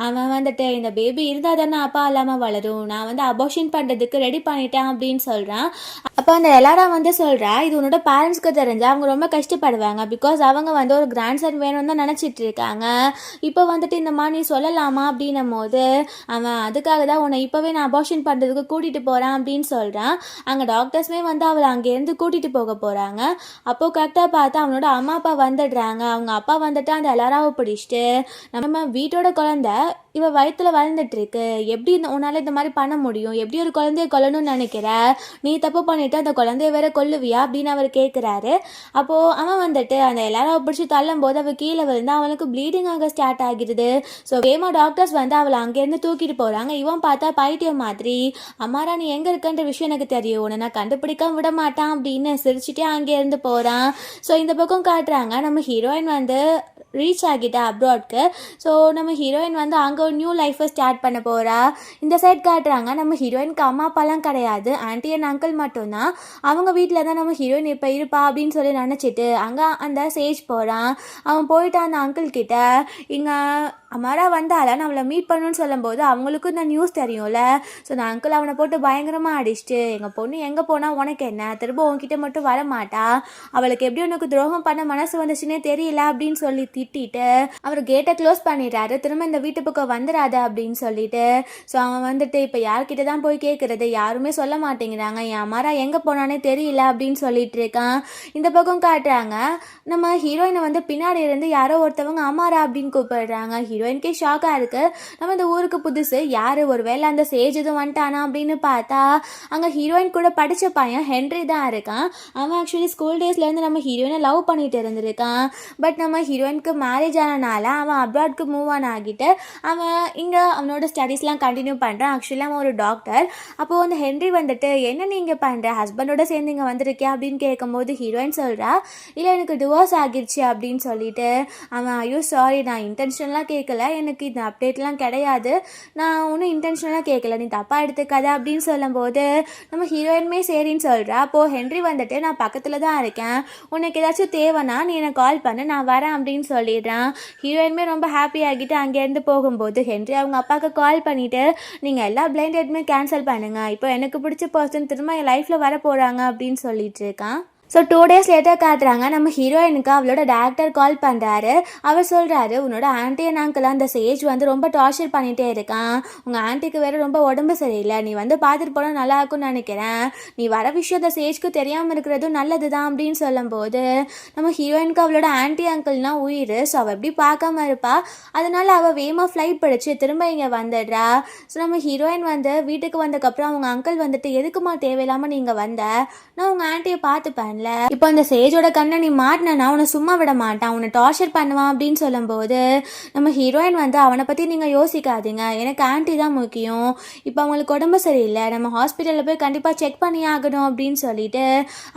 அவன் வந்துட்டு இந்த பேபி இருந்தால் தானே அப்பா இல்லாமல் வளரும், நான் வந்து அபார்ஷன் பண்ணுறதுக்கு ரெடி பண்ணிட்டேன் அப்படின்னு சொல்கிறான். அப்போ அந்த எல்லாரும் வந்து சொல்கிறா, இது உன்னோட பேரண்ட்ஸ்க்கு தெரிஞ்சால் அவங்க ரொம்ப கஷ்டப்படுவாங்க, பிகாஸ் அவங்க வந்து ஒரு கிராண்ட் சன் வேணும்னு தான் நினச்சிட்டு இருக்காங்க. இப்போ வந்துட்டு இந்த மாதிரி சொல்லலாம் அப்படின்னும் போது அவன் அதுக்காக தான் உன்னை இப்போவே நான் அபார்ஷன் பண்ணுறதுக்கு கூட்டிகிட்டு போகிறேன் அப்படின்னு சொல்கிறான். அங்கே டாக்டர்ஸுமே வந்து அவளை அங்கேருந்து கூட்டிகிட்டு போக போகிறாங்க. அப்போது கரெக்டாக பார்த்தா அவனோட அம்மா அப்பா வந்துடுறாங்க. அவங்க அப்பா வந்துட்டு அந்த எல்லாராவை பிடிச்சிட்டு, நம்ம வீட்டோட குழந்தை இவ வயிற்றுல வளர்ந்துட்டுருக்கு, எப்படி உன்னால் இந்த மாதிரி பண்ண முடியும், எப்படி ஒரு குழந்தைய கொல்லணும்னு நினைக்கிற, நீ தப்பு பண்ணிவிட்டு அந்த குழந்தைய வேற கொல்லுவியா அப்படின்னு அவர் கேட்குறாரு. அப்போது அவன் வந்துட்டு அந்த எல்லாரும் பிடிச்சி தள்ளும் போது அவள் கீழே விழுந்து அவனுக்கு ப்ளீடிங் ஆக ஸ்டார்ட் ஆகிடுது. ஸோ வேமா டாக்டர்ஸ் வந்து அவளை அங்கேருந்து தூக்கிட்டு போகிறாங்க. இவன் பார்த்தா பைத்தியம் மாதிரி, அம்மாரா நீ எங்கே இருக்கன்ற விஷயம் எனக்கு தெரியும், உன்னை நான் கண்டுபிடிக்காம விட மாட்டான் அப்படின்னு சிரிச்சுட்டே அங்கேருந்து போகிறான். ஸோ இந்த பக்கம் காட்டுறாங்க நம்ம ஹீரோயின் வந்து ரீச் ஆகிட்டா அப்ராட்க்கு. ஸோ நம்ம ஹீரோயின் வந்து அங்கே ஒரு நியூ லைஃப்பை ஸ்டார்ட் பண்ண போகிறா. இந்த சைட் காட்டுறாங்க நம்ம ஹீரோயினுக்கு அம்மா அப்பாலாம் கிடையாது, ஆன்டி அண்ட் அங்கிள் மட்டும்தான். அவங்க வீட்டில் தான் நம்ம ஹீரோயின் இப்போ இருப்பா அப்படின்னு சொல்லி நினச்சிட்டு அங்கே அந்த சேஜ் போகிறான். அவன் போயிட்டு அந்த அங்கிள் கிட்ட இங்கே அமாரா வந்தால நான் அவளை மீட் பண்ணணும்னு சொல்லும்போது அவங்களுக்கும் இந்த நியூஸ் தெரியும்ல. ஸோ அந்த அங்கிள் அவனை போட்டு பயங்கரமாக அடிச்சுட்டு, எங்கள் பொண்ணு எங்கே போனால் உனக்கு என்ன, திரும்ப உன்கிட்ட மட்டும் வர மாட்டா, அவளுக்கு எப்படி உனக்கு துரோகம் பண்ண மனசு வந்துச்சுன்னே தெரியல அப்படின்னு சொல்லி திட்டிட்டு அவர் கேட்டை க்ளோஸ் பண்ணிடுறாரு. திரும்ப இந்த வீட்டு பக்கம் வந்துடாத அப்படின்னு சொல்லிட்டு. ஸோ அவன் வந்துட்டு இப்போ யார்கிட்ட தான் போய் கேட்குறது, யாருமே சொல்ல மாட்டேங்கிறாங்க, என் அமாரா எங்கே போனானே தெரியல அப்படின்னு சொல்லிட்டு இருக்கான். இந்த பக்கம் காட்டுறாங்க நம்ம ஹீரோயினை வந்து பின்னாடி இருந்து யாரோ ஒருத்தவங்க அமாரா அப்படின்னு கூப்பிடுறாங்க. ஹீரோயினுக்கே ஷாக்காக இருக்குது, நம்ம இந்த ஊருக்கு புதுசு, யார் ஒரு வேளை அந்த சேஜ் எதுவும் வந்துட்டானா அப்படின்னு பார்த்தா அங்கே ஹீரோயின் கூட படித்த பையன் ஹென்ரி தான் இருக்கான். அவன் ஆக்சுவலி ஸ்கூல் டேஸ்லேருந்து நம்ம ஹீரோயினை லவ் பண்ணிட்டு இருந்திருக்கான். பட் நம்ம ஹீரோயினுக்கு மேரேஜ் ஆனனால அவன் அப்ராட்க்கு மூவ் ஆன் ஆகிட்டு அவன் இங்கே அவனோட ஸ்டடீஸ்லாம் கண்டினியூ பண்ணுறான். ஆக்சுவலி அவன் ஒரு டாக்டர். அப்போது அந்த ஹென்ரி வந்துட்டு என்ன நீங்கள் பண்ணுற, ஹஸ்பண்டோட சேர்ந்து இங்கே வந்திருக்கியா அப்படின்னு கேட்கும்போது ஹீரோயின் சொல்கிறா, இல்லை எனக்கு டிவோர்ஸ் ஆகிடுச்சு அப்படின்னு சொல்லிட்டு. அவன் ஐயோ சாரி, நான் இன்டென்ஷனலாக கேட்கல, எனக்கு இந்த அப்டேட்லாம் கிடையாது, நான் ஒன்றும் இன்டென்ஷனலாக கேட்கல, நீ தப்பாக எடுத்துக்காத அப்படின்னு சொல்லும்போது நம்ம ஹீரோயினுமே சரின்னு சொல்கிறா. அப்போது ஹென்ரி வந்துட்டு நான் பக்கத்தில் தான் இருக்கேன், உனக்கு ஏதாச்சும் தேவைன்னா நீ எனக்கு கால் பண்ணு, நான் வரேன் அப்படின்னு சொல்லிடுறான். ஹீரோயினுமே ரொம்ப ஹாப்பி ஆகிட்டு அங்கேருந்து போகும்போது ஹென்ரி அவங்க அப்பாவுக்கு கால் பண்ணிவிட்டு, நீங்கள் எல்லா பிளைண்ட் டேட்டுமே கேன்சல் பண்ணுங்கள், இப்போ எனக்கு பிடிச்ச பர்சன் திரும்ப என் லைஃப்பில் வர போகிறாங்க அப்படின்னு சொல்லிட்டு இருக்கான். ஸோ 2 days லேட்டர் காட்டுறாங்க நம்ம ஹீரோயினுக்கு அவளோட டேரக்டர் கால் பண்ணுறாரு. அவர் சொல்கிறாரு, உன்னோட ஆன்டி அண்ட் அங்கிள் அந்த சேஜ் வந்து ரொம்ப டார்ச்சர் பண்ணிகிட்டே இருக்கான், உங்கள் ஆன்ட்டிக்கு வேறு ரொம்ப உடம்பு சரியில்லை, நீ வந்து பார்த்துட்டு போனால் நல்லா இருக்கும்னு நினைக்கிறேன், நீ வர விஷயம் அந்த சேஜ்க்கு தெரியாமல் இருக்கிறதும் நல்லது தான் அப்படின்னு சொல்லும்போது நம்ம ஹீரோயினுக்கு அவளோட ஆன்டி அங்கிள்னா உயிர். ஸோ அவள் எப்படி பார்க்காம இருப்பா, அதனால் அவள் வேகமாக ஃப்ளைட் பிடிச்சி திரும்ப இங்கே வந்துடுறா. ஸோ நம்ம ஹீரோயின் வந்து வீட்டுக்கு வந்ததுக்கப்புறம் அவங்க அங்கிள் வந்துட்டு எதுக்குமா தேவையில்லாமல் நீங்கள் வந்த, நான் உங்கள் ஆன்ட்டியை பார்த்துப்பேன், இப்போ அந்த சேஜோட கண்ணை நீ மாட்டினா உன்னை சும்மா விட மாட்டான், உன்னை டார்ச்சர் பண்ணுவான் அப்படின்னு சொல்லும்போது நம்ம ஹீரோயின் வந்து அவனை பற்றி நீங்கள் யோசிக்காதீங்க, எனக்கு ஆன்ட்டி தான் முக்கியம், இப்போ அவங்களுக்கு உடம்பு சரியில்லை, நம்ம ஹாஸ்பிட்டலில் போய் கண்டிப்பாக செக் பண்ணி ஆகணும் அப்படின்னு சொல்லிட்டு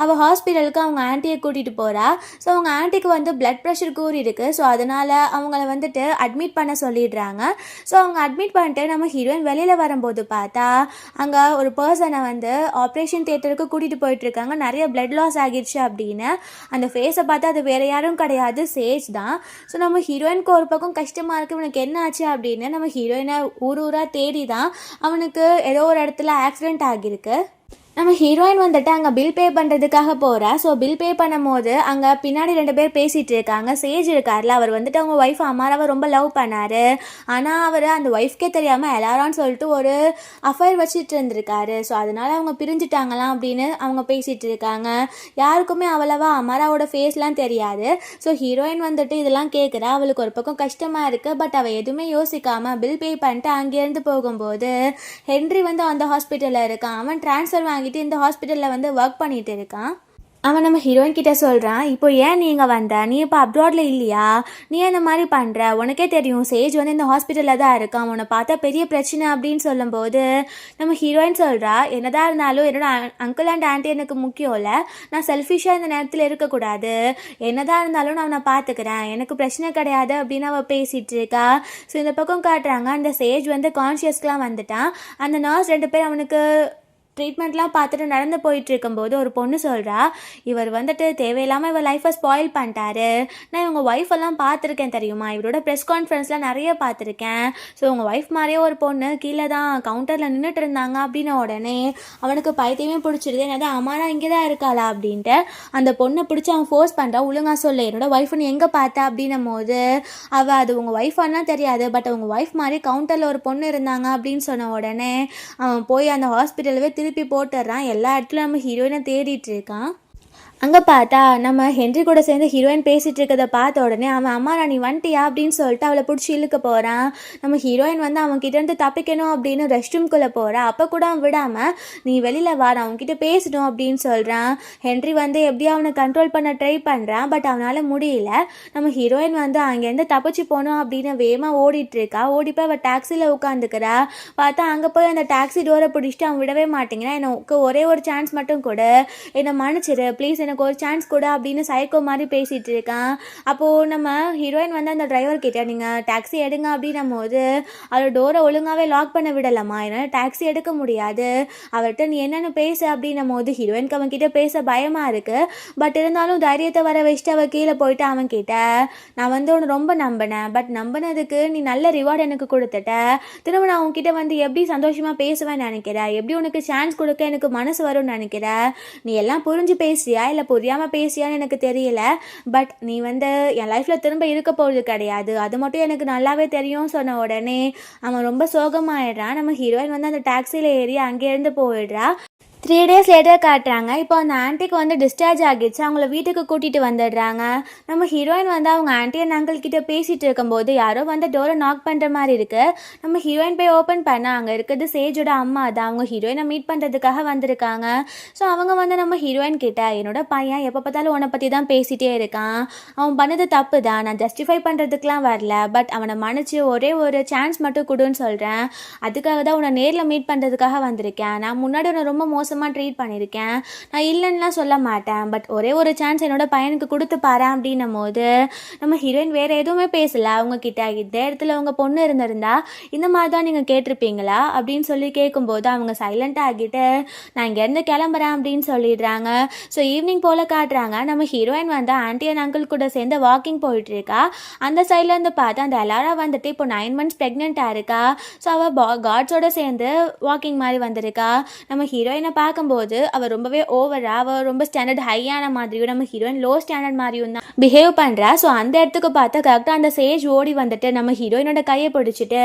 அவள் ஹாஸ்பிட்டலுக்கு அவங்க ஆன்ட்டியை கூட்டிகிட்டு போகிறா. ஸோ அவங்க ஆன்ட்டிக்கு வந்து பிளட் ப்ரெஷர் கூறி இருக்குது. ஸோ அதனால் அவங்கள வந்துட்டு அட்மிட் பண்ண சொல்லிடுறாங்க. ஸோ அவங்க அட்மிட் பண்ணிட்டு நம்ம ஹீரோயின் வெளியில் வரும்போது பார்த்தா அங்கே ஒரு பர்சனை வந்து ஆப்ரேஷன் தியேட்டருக்கு கூட்டிகிட்டு போயிட்டுருக்காங்க, நிறைய பிளட் லாஸ் ஆகிடுச்சு அப்படின்னு. அந்த ஃபேஸை பார்த்தா அது வேறு யாரும் கிடையாது, சேஜ் தான். ஸோ நம்ம ஹீரோயினுக்கு ஒரு பக்கம் கஷ்டமாக இருக்குது, இவனுக்கு என்ன ஆச்சு அப்படின்னு நம்ம ஹீரோயினை ஊராக தேடி தான் அவனுக்கு ஏதோ ஒரு இடத்துல ஆக்சிடெண்ட் ஆகியிருக்கு. நம்ம ஹீரோயின் வந்துட்டு அங்கே பில் பே பண்ணுறதுக்காக போகிறா. ஸோ பில் பே பண்ணும் போது அங்கே பின்னாடி 2 பேர் பேசிகிட்டு இருக்காங்க. சேஜ் இருக்கார்ல, அவர் வந்துட்டு அவங்க ஒய்ஃப் அமாராவை ரொம்ப லவ் பண்ணார். ஆனால் அவர் அந்த ஒய்ஃப்கே தெரியாமல் எல்லாரான்னு சொல்லிட்டு ஒரு அஃபைர் வச்சுட்டு இருந்திருக்காரு. ஸோ அதனால் அவங்க பிரிஞ்சுட்டாங்களாம் அப்படின்னு அவங்க பேசிகிட்டு இருக்காங்க. யாருக்குமே அவ்வளவா அமாராவோட ஃபேஸ்லாம் தெரியாது. ஸோ ஹீரோயின் வந்துட்டு இதெல்லாம் கேட்குறா. அவளுக்கு ஒரு பக்கம் கஷ்டமாக இருக்குது. பட் அவள் எதுவுமே யோசிக்காமல் பில் பே பண்ணிட்டு அங்கேருந்து போகும்போது ஹென்ரி வந்து அந்த ஹாஸ்பிட்டலில் இருக்கான். அவன் ட்ரான்ஸ்ஃபர் வாங்கிட்டு இந்த ஹாஸ்பிட்டலில் வந்து ஒர்க் பண்ணிட்டு இருக்கான். அவன் நம்ம ஹீரோயின் கிட்ட சொல்கிறான், இப்போ ஏன் நீ இங்கே வந்த, நீ இப்போ அப்ராடில் இல்லையா, நீ அந்த மாதிரி பண்ணுற, உனக்கே தெரியும் சேஜ் வந்து இந்த ஹாஸ்பிட்டலில் தான் இருக்கான், உன்னை பார்த்தா பெரிய பிரச்சனை அப்படின்னு சொல்லும்போது நம்ம ஹீரோயின் சொல்கிறா, என்னதான் இருந்தாலும் என்னோட அங்கிள் அண்ட் ஆண்டி எனக்கு முக்கியம் இல்லை, நான் செல்ஃபிஷாக இந்த நேரத்தில் இருக்கக்கூடாது, என்னதான் இருந்தாலும் நான் அவனை பார்த்துக்கிறேன், எனக்கு பிரச்சனை கிடையாது அப்படின்னு அவள் பேசிகிட்டு இருக்கா. ஸோ இந்த பக்கம் காட்டுறாங்க, அந்த சேஜ் வந்து கான்ஷியஸ்க்கெலாம் வந்துட்டான். அந்த நர்ஸ் 2 பேர் அவனுக்கு ட்ரீட்மெண்ட்லாம் பார்த்துட்டு நடந்து போயிட்டு இருக்கும்போது ஒரு பொண்ணு சொல்கிறா, இவர் வந்துட்டு தேவையில்லாமல் இவர் லைஃப்பை ஸ்பாயில் பண்ணிட்டாரு, நான் இவங்க ஒய்ஃபெல்லாம் பார்த்துருக்கேன் தெரியுமா, இவரோட ப்ரெஸ் கான்ஃபரன்ஸ்லாம் நிறைய பார்த்துருக்கேன், ஸோ உங்கள் ஒய்ஃப் மாதிரியே ஒரு பொண்ணு கீழே தான் கவுண்டரில் நின்றுட்டு இருந்தாங்க அப்படின்ன உடனே அவனுக்கு பைத்தியமே பிடிச்சிருது, என்னது அம்மானா இங்கே தான் இருக்காளா அப்படின்ட்டு அந்த பொண்ணை பிடிச்சி அவன் ஃபோர்ஸ் பண்ணுறான், ஒழுங்கா சொல்லு என்னோட ஒய்ஃப்னு எங்கே பார்த்தா அப்படின்னும் போது அவள் அது உங்கள் ஒய்ஃபானா தெரியாது, பட் உங்கள் ஒய்ஃப் மாதிரி கவுண்டரில் ஒரு பொண்ணு இருந்தாங்க அப்படின்னு சொன்ன உடனே அவன் போய் அந்த ஹாஸ்பிட்டலவே திருப்பி போட்டுடுறான். எல்லா இடத்துலையும் நம்ம ஹீரோயினை தேடிட்டு இருக்கான். அங்கே பார்த்தா நம்ம ஹென்றி கூட சேர்ந்து ஹீரோயின் பேசிகிட்டு இருக்கிறத பார்த்த உடனே அவன் அம்மா ராணி வந்துட்டியா அப்படின்னு சொல்லிட்டு அவளை பிடிச்சி இழுக்க போகிறான். நம்ம ஹீரோயின் வந்து அவன்கிட்டேருந்து தப்பிக்கணும் அப்படின்னு ரெஸ்ட் ரூம்குள்ளே போகிறா. அப்போ கூட அவன் விடாமல் நீ வெளியில் வா, நான் அவன்கிட்ட பேசணும் அப்படின்னு சொல்கிறான். ஹென்றி வந்து எப்படியும் அவனை கண்ட்ரோல் பண்ண ட்ரை பண்ணுறான், பட் அவனால் முடியல. நம்ம ஹீரோயின் வந்து அங்கேருந்து தப்பிச்சு போனோம் அப்படின்னு வேகமாக ஓடிட்டுருக்கா. ஓடி போய் அவள் டாக்ஸியில் உட்காந்துக்கிறா. பார்த்தா அங்கே போய் அந்த டாக்ஸி டோரை பிடிச்சிட்டு அவன் விடவே மாட்டேங்கிறான். எனக்கு ஒரே ஒரு சான்ஸ் மட்டும் கூட, என்னை மன்னிச்சிரு ப்ளீஸ், எனக்கு ஒரு சான்ஸ் கூட அப்படின்னு சைக்கோ மாதிரி பேசிகிட்டு இருக்கான். அப்போது நம்ம ஹீரோயின் வந்து அந்த டிரைவர் கிட்ட நீங்கள் டாக்ஸி எடுங்க அப்படின்னும் போது அவரோட டோரை ஒழுங்காகவே லாக் பண்ண விடலாமா, என்னால் டாக்ஸி எடுக்க முடியாது, அவர்கிட்ட நீ என்னென்னு பேசு அப்படின்னும் போது ஹீரோயினுக்கு அவன்கிட்ட பேச பயமாக இருக்குது. பட் இருந்தாலும் தைரியத்தை வர வச்சுட்டு அவள் கீழே போயிட்டு அவன்கிட்ட, நான் வந்து உன்னை ரொம்ப நம்பினேன், பட் நம்பினதுக்கு நீ நல்ல ரிவார்டு எனக்கு கொடுத்துட்ட, திரும்ப நான் உன்கிட்ட வந்து எப்படி சந்தோஷமாக பேசுவேன்னு நினைக்கிறேன், எப்படி உனக்கு சான்ஸ் கொடுக்க எனக்கு மனசு வரும்னு நினைக்கிறேன், நீ எல்லாம் புரிஞ்சு பேசுறியா இல்லை புரியாமல் பேசியான்னு எனக்கு தெரியல, பட் நீ வந்து என் லைஃப்பில் திரும்ப இருக்க போகிறது கிடையாது, அது மட்டும் எனக்கு நல்லாவே தெரியும் சொன்ன உடனே அவன் ரொம்ப சோகமாயிடுறான். நம்ம ஹீரோயின் வந்து அந்த டாக்ஸியில் ஏறி அங்கேருந்து போயிடுறா. 3 days லேட்டர் காட்டுறாங்க. இப்போ அந்த ஆண்டிக்கு வந்து டிஸ்சார்ஜ் ஆகிடுச்சு, அவங்கள வீட்டுக்கு கூட்டிகிட்டு வந்துடுறாங்க. நம்ம ஹீரோயின் வந்து அவங்க ஆண்டி அண்ட் அங்கிள் கிட்டே பேசிகிட்டு இருக்கும்போது யாரோ வந்து டோரை நாக் பண்ணுற மாதிரி இருக்குது. நம்ம ஹீரோயின் போய் ஓப்பன் பண்ணால் அங்கே இருக்கிறது சேஜோட அம்மா தான். அவங்க ஹீரோயினை மீட் பண்ணுறதுக்காக வந்திருக்காங்க. ஸோ அவங்க வந்து நம்ம ஹீரோயின் கிட்ட, என்னோட பையன் எப்போ பார்த்தாலும் உன்னை பற்றி தான் பேசிகிட்டே இருக்கான், அவன் பண்ணது தப்பு தான், நான் ஜஸ்டிஃபை பண்ணுறதுக்கெலாம் வரல, பட் அவனை மன்னிச்சு ஒரே ஒரு சான்ஸ் மட்டும் கொடுன்னு சொல்கிறேன், அதுக்காக தான் உன்னை நேரில் மீட் பண்ணுறதுக்காக வந்திருக்கேன், நான் முன்னாடி உன்னை ரொம்ப மோசமாக ட்ரீட் பண்ணியிருக்கேன், நான் இல்லைன்னுலாம் சொல்ல மாட்டேன், பட் ஒரே ஒரு சான்ஸ் என்னோட பையனுக்கு கொடுத்து பாரு அப்படின்னும் போது நம்ம ஹீரோயின் வேறு எதுவுமே பேசலை. அவங்கக்கிட்ட இந்த இடத்துல அவங்க பொண்ணு இருந்திருந்தா இந்த மாதிரி தான் நீங்கள் கேட்டிருப்பீங்களா அப்படின்னு சொல்லி கேட்கும்போது அவங்க சைலண்ட்டாக ஆகிட்டு நான் இங்கேருந்து கிளம்புறேன் அப்படின்னு சொல்லிடுறாங்க. ஸோ ஈவினிங் போல் காட்டுறாங்க. நம்ம ஹீரோயின் வந்து ஆண்டி அண்ட் அங்கிள் கூட சேர்ந்து வாக்கிங் போயிட்டுருக்கா. அந்த சைட்லேருந்து பார்த்தா அந்த எல்லாரா வந்துட்டு இப்போ 9 months ப்ரெக்னெண்ட்டாக இருக்கா. ஸோ அவள் காட்ஸோட சேர்ந்து வாக்கிங் மாதிரி வந்திருக்கா. நம்ம ஹீரோயினை பார்க்கும்போது அவள் ரொம்பவே ஓவரா, அவள் ரொம்ப ஸ்டாண்டர்ட் ஹையான மாதிரியும் நம்ம ஹீரோயின் லோ ஸ்டாண்டர்ட் மாதிரியும் தான் பிஹேவ் பண்ணுறா. ஸோ அந்த இடத்துக்கு பார்த்தா கரெக்டாக அந்த சேஜ் ஓடி வந்துட்டு நம்ம ஹீரோயினோட கையை பிடிச்சிட்டு,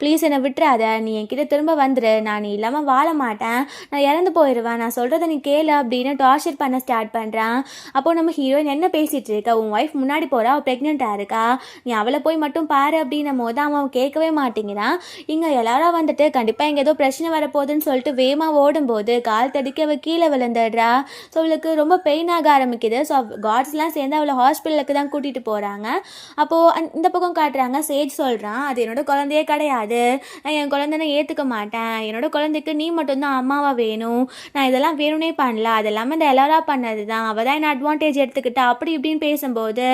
ப்ளீஸ் என்னை விட்டுறாத, நீ என்கிட்ட திரும்ப வந்துடு, நான் நீ இல்லாமல் வாழ மாட்டேன், நான் இறந்து போயிடுவேன், நான் சொல்கிறத நீ கேளு அப்படின்னு டார்ச்சர் பண்ண ஸ்டார்ட் பண்ணுறான். அப்போது நம்ம ஹீரோயின் என்ன பேசிகிட்டு இருக்கா, உன் ஒய்ஃப் முன்னாடி போகிறா, அவள் ப்ரெக்னெண்ட்டாக இருக்கா, நீ அவளை போய் மட்டும் பாரு அப்படின்னும் போது அவன் கேட்கவே மாட்டேங்கிறான். இங்கே எல்லாரும் வந்துட்டு கண்டிப்பாக இங்கே ஏதோ பிரச்சனை வரப்போகுதுன்னு சொல்லிட்டு வேகமாக ஓடும்போது கால் தடிக்க அவள் கீழே விழுந்துடுறா. ஸோ அவளுக்கு ரொம்ப பெயின் ஆக ஆரம்பிக்குது. ஸோ காட்ஸ்லாம் சேர்ந்து அவளை ஹாஸ்பிட்டலுக்கு தான் கூட்டிகிட்டு போகிறாங்க. அப்போது இந்த பக்கம் காட்டுறாங்க, சேஜ் சொல்கிறான், அது என்னோட குழந்தையே கிடையாது, நான் என் குழந்தைனை ஏற்றுக்க மாட்டேன், என்னோட குழந்தைக்கு நீ மட்டும்தான் அம்மாவாக வேணும், நான் இதெல்லாம் வேணும்னே பண்ணல, அதெல்லாமே இந்த எல்லாரா பண்ணது தான், அவள் தான் என்ன அட்வான்டேஜ் எடுத்துக்கிட்டா அப்படி இப்படின்னு பேசும்போது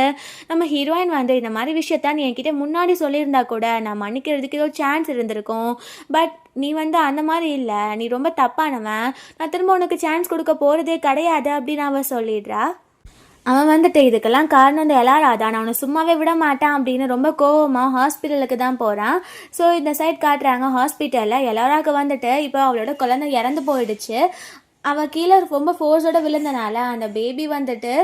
நம்ம ஹீரோயின் வந்து இந்த மாதிரி விஷயத்த நீ என்கிட்ட முன்னாடி சொல்லியிருந்தா கூட நான் மன்னிக்கிறதுக்கு ஏதோ சான்ஸ் இருந்திருக்கும், பட் நீ வந்து அந்த மாதிரி இல்லை, நீ ரொம்ப தப்பானவன், நான் திரும்ப உனக்கு சான்ஸ் கொடுக்க போகிறதே கிடையாது அப்படின்னு அவன் சொல்லிடுறா. அவன் வந்துட்டு இதுக்கெல்லாம் காரணம் இந்த எல்லாரா தான், நான் அவனை சும்மாவே விட மாட்டான் அப்படின்னு ரொம்ப கோவமாக ஹாஸ்பிட்டலுக்கு தான் போகிறான். ஸோ இந்த சைட் காட்டுறாங்க, ஹாஸ்பிட்டலில் எல்லாராவுக்கு வந்துட்டு இப்போ அவளோட குழந்தை இறந்து போயிடுச்சு. அவள் கீழே ரொம்ப ஃபோர்ஸோடு விழுந்தனால அந்த பேபி வந்துட்டு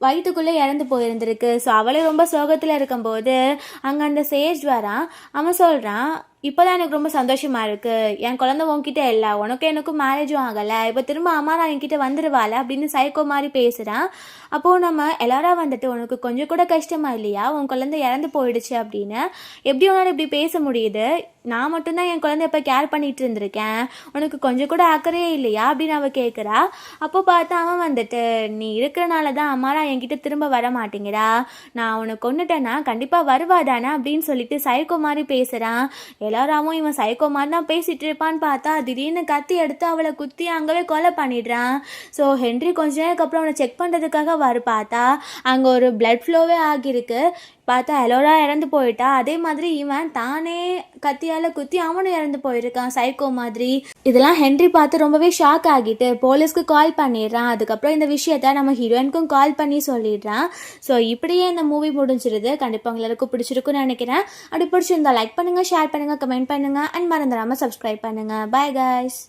வயிற்றுக்குள்ளே இறந்து போயிருந்திருக்கு. ஸோ அவளே ரொம்ப சோகத்தில் இருக்கும்போது அங்கே அந்த சேஜ் வரான். அவன் சொல்கிறான், இப்போ தான் எனக்கு ரொம்ப சந்தோஷமாக இருக்குது, என் குழந்தை உன்கிட்ட இல்லை, உனக்கும் எனக்கும் மேரேஜும் ஆகலை, இப்போ திரும்ப அம்மா நான் என்கிட்ட வந்துடுவாள் அப்படின்னு சைக்கோ மாதிரி பேசுகிறான். அப்போது நம்ம எல்லாரும் வந்துட்டு உனக்கு கொஞ்சம் கூட கஷ்டமா இல்லையா, உன் குழந்தை இறந்து போயிடுச்சு அப்படின்னு, எப்படி உன்னால் இப்படி பேச முடியுது, நான் மட்டும்தான் என் குழந்தைய இப்போ கேர் பண்ணிட்டு இருந்திருக்கேன், உனக்கு கொஞ்சம் கூட அக்கறையே இல்லையா அப்படின்னு அவள் கேட்குறா. அப்போ பார்த்தா அவன் வந்துட்டு, நீ இருக்கிறனால தான் அம்மாடா என்கிட்ட திரும்ப வர மாட்டேங்கிறா, நான் அவனை கொண்டுட்டேன்னா கண்டிப்பாக வருவாதானே அப்படின்னு சொல்லிட்டு சைக்கோ மாதிரி பேசுகிறான். எல்லாராமும் இவன் சைக்கோ மாதிரி தான் பேசிகிட்டு இருப்பான்னு பார்த்தா திடீர்னு கத்தி எடுத்து அவளை குத்தி அங்கவே கொலை பண்ணிடுறான். ஸோ ஹென்றி கொஞ்ச நேரத்துக்கு அப்புறம் அவனை செக் பண்ணுறதுக்காக பார்த்தா அங்கே ஒரு பிளட் ஃப்ளோவே ஆகியிருக்கு. பார்த்தா எலோரா இறந்து போயிட்டா. அதே மாதிரி இவன் தானே கத்தியால் குத்தி அவனும் இறந்து போயிருக்கான் சைக்கோ மாதிரி. இதெல்லாம் ஹென்றி பார்த்து ரொம்பவே ஷாக் ஆகிட்டு போலீஸ்க்கு கால் பண்ணிடுறான். அதுக்கப்புறம் இந்த விஷயத்த நம்ம ஹீரோயினுக்கும் கால் பண்ணி சொல்லிடுறான். ஸோ இப்படியே இந்த மூவி முடிஞ்சிருது. கண்டிப்பாக உங்களுக்கு பிடிச்சிருக்குன்னு நினைக்கிறேன். அப்படி பிடிச்சிருந்தா லைக் பண்ணுங்கள், ஷேர் பண்ணுங்கள், கமெண்ட் பண்ணுங்கள் அண்ட் மறந்துடாமல் சப்ஸ்கிரைப் பண்ணுங்கள். Bye guys.